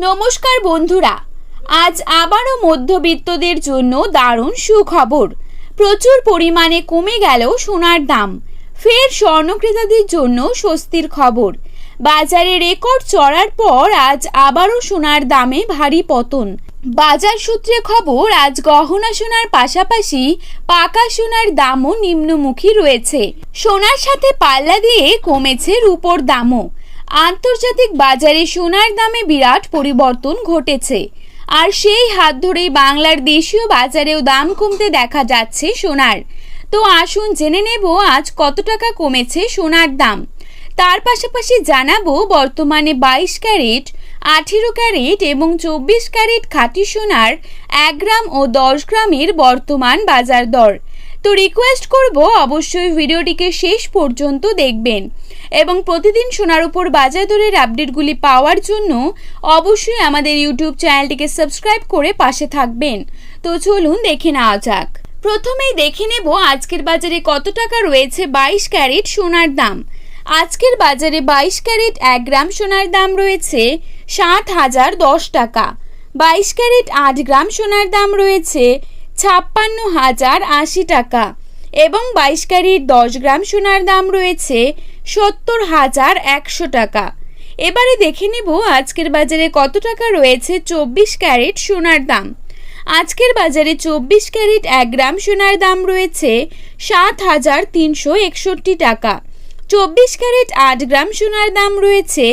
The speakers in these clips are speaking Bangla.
নমস্কার বন্ধুরা, আজ আবারও মধ্যবিত্তদের জন্য দারুণ সুখবর। প্রচুর পরিমাণে কমে গেল সোনার দাম। ফের স্বর্ণক্রেতাদের জন্য স্বস্তির খবর। বাজারে রেকর্ড চড়ার পর আজ আবারও সোনার দামে ভারী পতন। বাজার সূত্রে খবর, আজ গহনা সোনার পাশাপাশি পাকা সোনার দামও নিম্নমুখী রয়েছে। সোনার সাথে পাল্লা দিয়ে কমেছে রূপোর দামও। আন্তর্জাতিক বাজারে সোনার দামে বিরাট পরিবর্তন ঘটেছে, আর সেই হাত ধরেই বাংলার দেশীয় বাজারেও দাম কমতে দেখা যাচ্ছে সোনার। তো আসুন জেনে নেব আজ কত টাকা কমেছে সোনার দাম। তার পাশাপাশি জানাবো বর্তমানে 22 ক্যারেট, 18 ক্যারেট এবং 24 ক্যারেট খাঁটি সোনার 1 গ্রাম ও 10 গ্রামের বর্তমান বাজার দর। তো রিকোয়েস্ট করব অবশ্যই ভিডিওটিকে শেষ পর্যন্ত দেখবেন এবং প্রতিদিন সোনার উপর বাজার দরের আপডেটগুলি পাওয়ার জন্য অবশ্যই আমাদের ইউটিউব চ্যানেলটিকে সাবস্ক্রাইব করে পাশে থাকবেন। তো চলুন দেখে নেওয়া যাক। প্রথমেই দেখে নেব আজকের বাজারে কত টাকা রয়েছে 22 ক্যারেট সোনার দাম। আজকের বাজারে 22 ক্যারেট 1 গ্রাম সোনার দাম রয়েছে 60,010 টাকা। 22 ক্যারেট 8 গ্রাম সোনার দাম রয়েছে 56,080 টাকা এবং 22 ক্যারেট 10 গ্রাম সোনার দাম রয়েছে 70,100 টাকা। এবারে দেখে নেব আজকের বাজারে কত টাকা রয়েছে 24 ক্যারেট সোনার দাম। আজকের বাজারে 24 ক্যারেট 1 গ্রাম সোনার দাম রয়েছে 7,361 টাকা। 24 ক্যারেট 8 গ্রাম সোনার দাম রয়েছে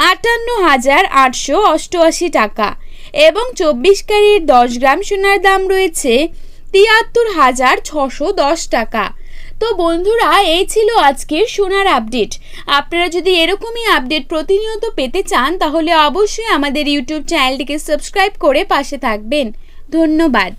58,888 টাকা এবং 24 ক্যারেট 10 গ্রাম সোনার দাম রয়েছে 73,610 টাকা। তো বন্ধুরা, এই ছিল আজকের সোনার আপডেট। আপনারা যদি এরকমই আপডেট প্রতিনিয়ত পেতে চান তাহলে অবশ্যই আমাদের ইউটিউব চ্যানেলটিকে সাবস্ক্রাইব করে পাশে থাকবেন। ধন্যবাদ।